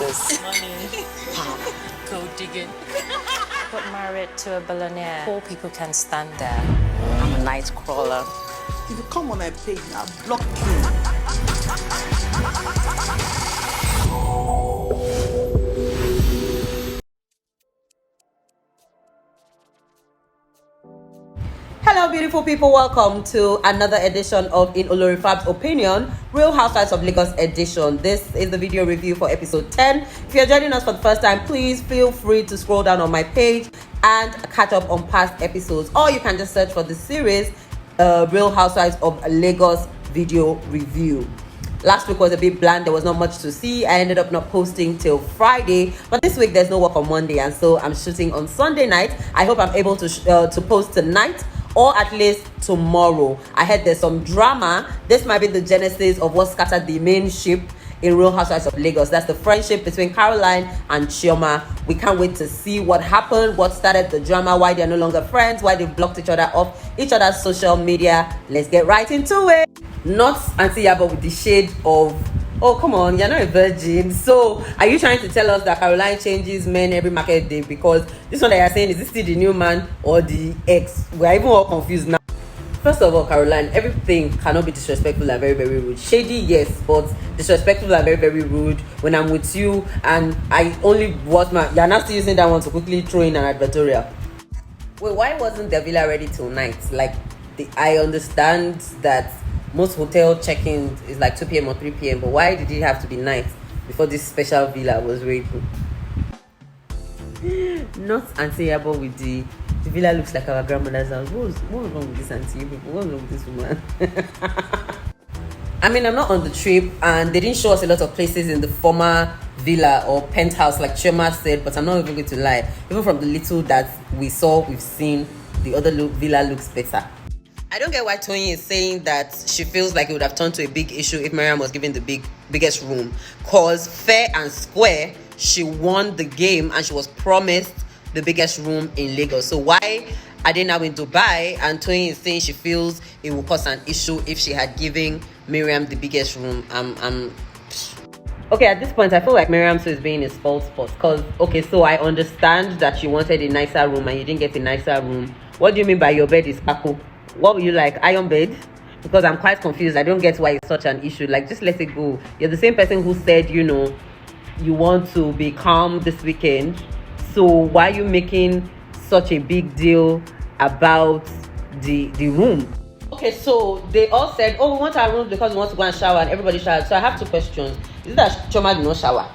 expenses. Money. Gold digging. Got married to a billionaire. Poor people can stand there. I'm a night crawler. If you come on my page, I'll block you. Hello beautiful people, welcome to another edition of In Olorifab's Opinion, Real Housewives of Lagos edition. This is the video review for episode 10. If you're joining us for the first time, please feel free to scroll down on my page and catch up on past episodes, or you can just search for the series Real Housewives of Lagos video review. Last week was a bit bland. There was not much to see. I ended up not posting till Friday, but this week there's no work on Monday, and so I'm shooting on Sunday night. I hope I'm able to post tonight, or at least tomorrow. I heard there's some drama. This might be the genesis of what scattered the main ship in Real Housewives of Lagos. That's the friendship between Caroline and Chioma. We can't wait to see what happened, what started the drama, why they're no longer friends, why they've blocked each other off each other's social media. Let's get right into it. Not Auntie Yabo with the shade of, oh come on, you're not a virgin. So are you trying to tell us that Caroline changes men every market day? Because this one that you're saying, is this still the new man or the ex? We're even all confused now. First of all, Caroline, everything cannot be disrespectful and very, very rude. Shady, yes, but disrespectful and very, very rude when I'm with you and I only watch my... You're not still using that one to quickly throw in an advertorial. Wait, why wasn't the villa ready till night? Like, I understand that most hotel check-in is like 2 p.m. or 3 p.m. But why did it have to be night before this special villa was ready? Not Auntie Yabo with the villa looks like our grandmother's house. What's wrong with this auntie people? What's wrong with this woman? I mean, I'm not on the trip and they didn't show us a lot of places in the former villa or penthouse like Chioma said, but I'm not even going to lie. Even from the little that we've seen, the other villa looks better. I don't get why Tony is saying that she feels like it would have turned to a big issue if Miriam was given the biggest room. Cause fair and square, she won the game and she was promised the biggest room in Lagos. So why are they now in Dubai? And Tony is saying she feels it will cause an issue if she had given Miriam the biggest room. Okay, at this point, I feel like Miriam is being his false spot. Cause okay, so I understand that you wanted a nicer room and you didn't get a nicer room. What do you mean by your bed is Paco? What would you like? Iron bed? Because I'm quite confused. I don't get why it's such an issue. Like, just let it go. You're the same person who said, you know, you want to be calm this weekend. So why are you making such a big deal about the room? Okay, so they all said, oh, we want our room because we want to go and shower, and everybody showered. So I have two questions. Is it that Chioma did not shower?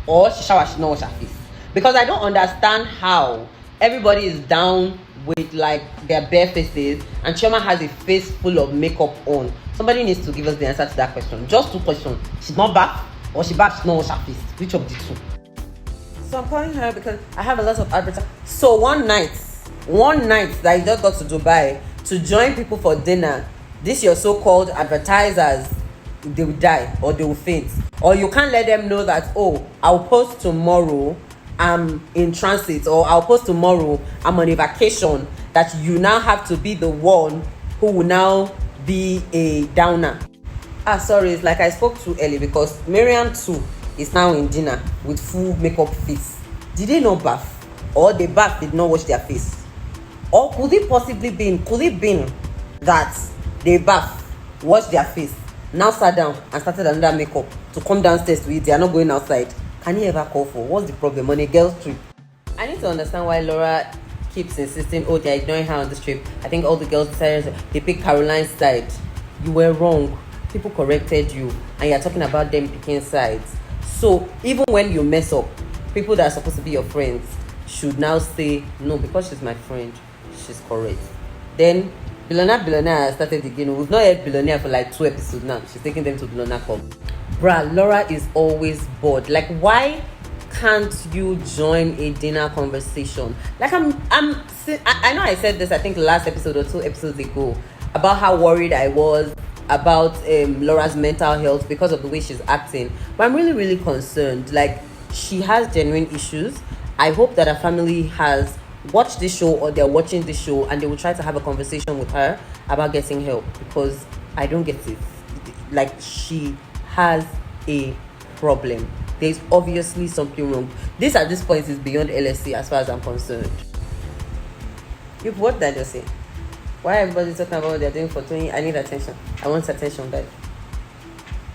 Or she showered, she did not wash her face? Because I don't understand how everybody is down with like their bare faces and Chioma has a face full of makeup on. Somebody needs to give us the answer to that question. Just two questions. She's not bath, or she bath, she's not wash her face. Which of the two? So I'm calling her because I have a lot of advertising. So one night that I just got to Dubai to join people for dinner, this your so-called advertisers, they will die or they will faint. Or you can't let them know that, oh, I'll post tomorrow, I'm in transit, or I'll post tomorrow, I'm on a vacation, that you now have to be the one who will now be a downer. Sorry, it's like I spoke too early because Miriam too is now in dinner with full makeup face. Did they not bath? Or the bath did not wash their face? Or could it been that they bath, wash their face, now sat down and started another makeup to come downstairs to eat? They are not going outside. Can you ever call for? What's the problem on a girl's trip? I need to understand why Laura keeps insisting, oh, they're ignoring her on this trip. I think all the girls decided they picked Caroline's side. You were wrong. People corrected you and you're talking about them picking sides. So even when you mess up, people that are supposed to be your friends should now say, no, because she's my friend, she's correct. Then Billionaire started again. We've not heard Billionaire for like 2 episodes now. She's taking them to Billionaire Club. Bruh, Laura is always bored. Like, why can't you join a dinner conversation? Like, I know I said this, I think last episode or 2 episodes ago, about how worried I was about Laura's mental health because of the way she's acting. But I'm really, really concerned. Like, she has genuine issues. I hope that her family has watched this show or they're watching this show and they will try to have a conversation with her about getting help, because I don't get it. Like, she has a problem. there's obviously something wrong. This at this point is beyond LSC as far as I'm concerned. What did I just say? Why everybody talking about what they're doing for Tony? I need attention. I want attention, guys.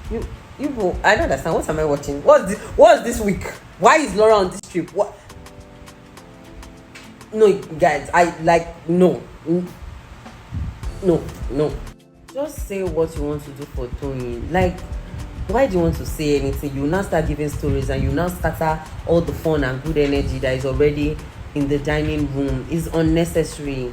I don't understand. What am I watching? What's this week? Why is Laura on this trip? What? No, guys. No. Just say what you want to do for Tony. Like, why do you want to say anything? You now start giving stories and you now scatter all the fun and good energy that is already in the dining room. It's unnecessary.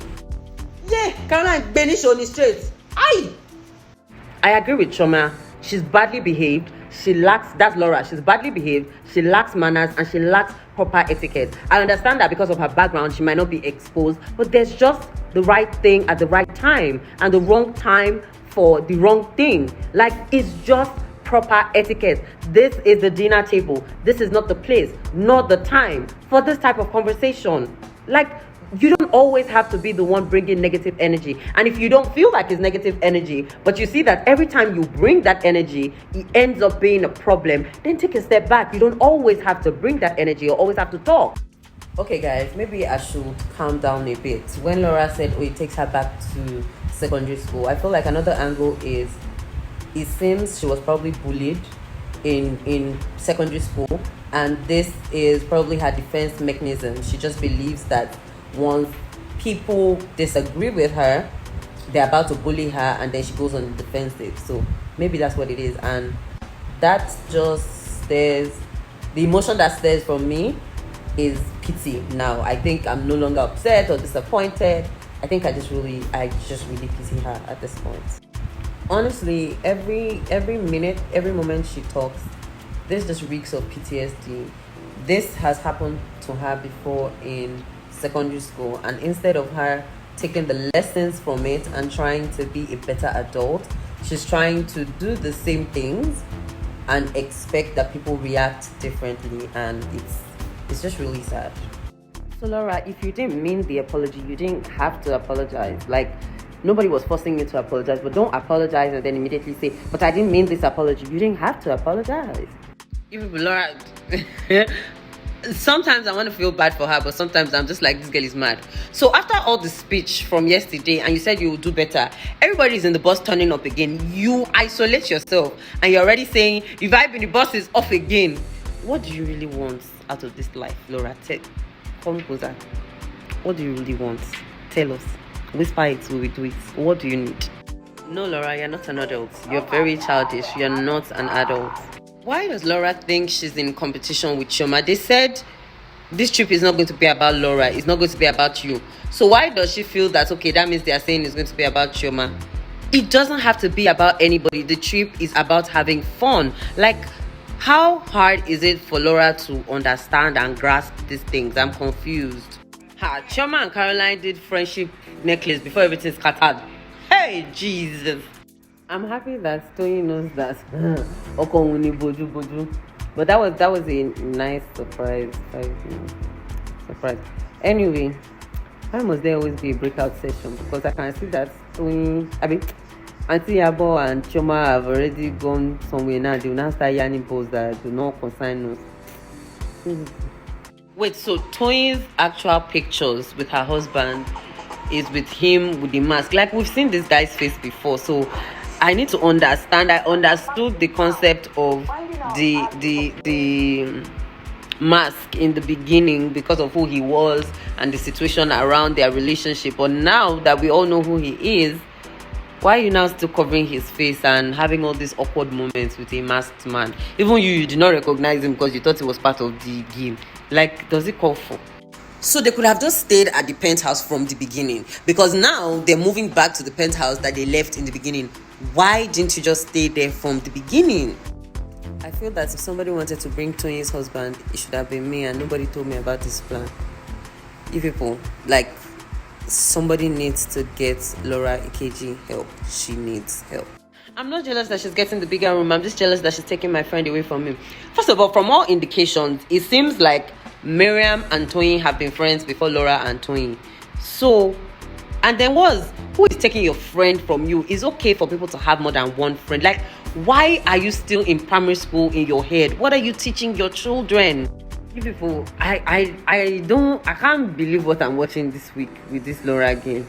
Yeah, Caroline, Benish on the street. I agree with Choma. She's badly behaved. That's Laura. She's badly behaved. She lacks manners and she lacks proper etiquette. I understand that because of her background, she might not be exposed, but there's just the right thing at the right time and the wrong time for the wrong thing. Like, it's just proper etiquette. This is the dinner table. This is not the place, not the time for this type of conversation. Like, you don't always have to be the one bringing negative energy. And if you don't feel like it's negative energy, but you see that every time you bring that energy, it ends up being a problem, then take a step back. You don't always have to bring that energy or always have to talk. Okay, guys, maybe I should calm down a bit. When Laura said, it takes her back to secondary school, I feel like another angle is, it seems she was probably bullied in secondary school, and this is probably her defense mechanism. She just believes that once people disagree with her, they're about to bully her, and then she goes on the defensive. So maybe that's what it is, and that just stares, the emotion that stares from me is pity. Now I think I'm no longer upset or disappointed. I think I just really pity her at this point. Honestly, every minute, every moment she talks, this just reeks of PTSD. This has happened to her before in secondary school, and instead of her taking the lessons from it and trying to be a better adult, she's trying to do the same things and expect that people react differently, and it's just really sad. So Laura, if you didn't mean the apology, you didn't have to apologize. Like, nobody was forcing you to apologize, but don't apologize and then immediately say, but I didn't mean this apology. You didn't have to apologize. You people, Laura, sometimes I want to feel bad for her, but sometimes I'm just like, this girl is mad. So after all the speech from yesterday, and you said you will do better, everybody's in the bus turning up again. You isolate yourself, and you're already saying, if I be the bus is off again. What do you really want out of this life, Laura? Come closer. What do you really want? Tell us. Whisper it till we do it. What do you need? No, Laura, you're not an adult. You're very childish. You're not an adult. Why does Laura think she's in competition with Chioma? They said this trip is not going to be about Laura. It's not going to be about you. So why does she feel that, okay, that means they are saying it's going to be about Chioma? It doesn't have to be about anybody. The trip is about having fun. Like, how hard is it for Laura to understand and grasp these things? I'm confused. Chioma and Caroline did friendship necklace before everything scattered. Hey, Jesus. I'm happy that Tony knows that. But that was a nice surprise. Surprise. Anyway, why must there always be a breakout session? Because I can see that Auntie Yabo and Chioma have already gone somewhere now. They will now start yarning posts that do not concern us. Wait, so Tony's actual pictures with her husband is with him with the mask. Like, we've seen this guy's face before, so I need to understand. I understood the concept of the mask in the beginning because of who he was and the situation around their relationship. But now that we all know who he is, why are you now still covering his face and having all these awkward moments with a masked man? Even you did not recognize him because you thought he was part of the game. Like, does it call for? So they could have just stayed at the penthouse from the beginning, because now they're moving back to the penthouse that they left in the beginning. Why didn't you just stay there from the beginning? I feel that if somebody wanted to bring Tony's husband, it should have been me, and nobody told me about this plan. You people, like, somebody needs to get Laura Ikeji help. She needs help. I'm not jealous that she's getting the bigger room. I'm just jealous that she's taking my friend away from him. First of all, from all indications, it seems like Miriam and Tony have been friends before Laura and Tony. So And then who is taking your friend from you? It's okay for people to have more than one friend. Like, why are you still in primary school in your head? What are you teaching your children? You people, I can't believe what I'm watching this week with this Laura again.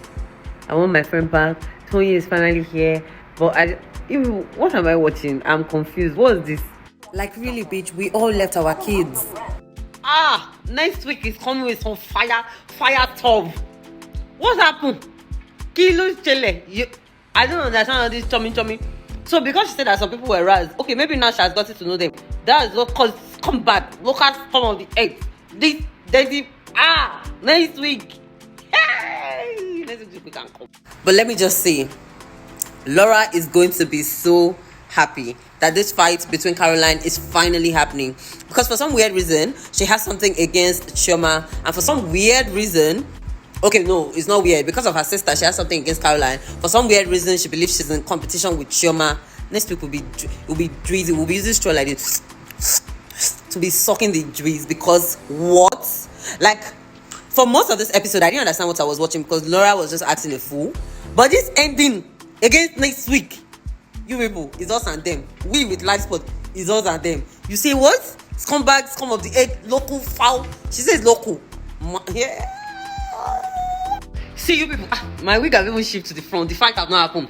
I want my friend back. Tony is finally here. But what am I watching? I'm confused. What is this? Like, really, bitch, we all left our kids. Next week is coming with some fire tub. What happened? Kilo chele. I don't understand all this chummy. So because she said that some people were ras, okay, maybe now she has gotten to know them. That is what caused come back. Look at some of the eggs. Next week. Hey! Next week we can come. But let me just say, Laura is going to be so happy that this fight between Caroline is finally happening, because for some weird reason she has something against Chioma, and for some weird reason, okay, no, it's not weird, because of her sister she has something against Caroline. For some weird reason she believes she's in competition with Chioma. Next week will be Drizzy. We'll be using straw like this to be sucking the Drizzy, because what? Like, for most of this episode I didn't understand what I was watching, because Laura was just acting a fool. But this ending against next week, you people, it's us and them. We with live spot, it's us and them. You say what? Scumbags, scum of the egg, local foul. She says local. Yeah. See, you people, my week has even shifted to the front. The fight has not happened.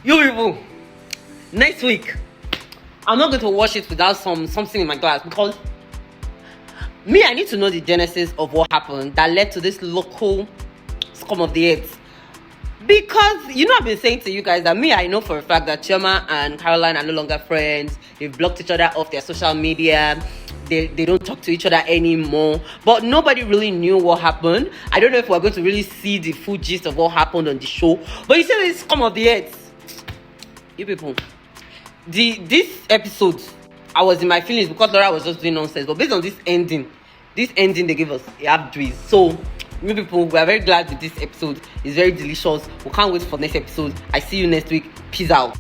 You people, next week, I'm not going to watch it without something in my glass, because I need to know the genesis of what happened that led to this local scum of the eggs. Because, I've been saying to you guys that I know for a fact that Chioma and Caroline are no longer friends. They've blocked each other off their social media. They don't talk to each other anymore. But nobody really knew what happened. I don't know if we're going to really see the full gist of what happened on the show. But you see this scum of the earth. You people, this episode, I was in my feelings because Laura was just doing nonsense. But based on this ending they gave us, you have Drizzy. So, you people, we are very glad with this episode. It's very delicious. We can't wait for next episode. I see you next week. Peace out.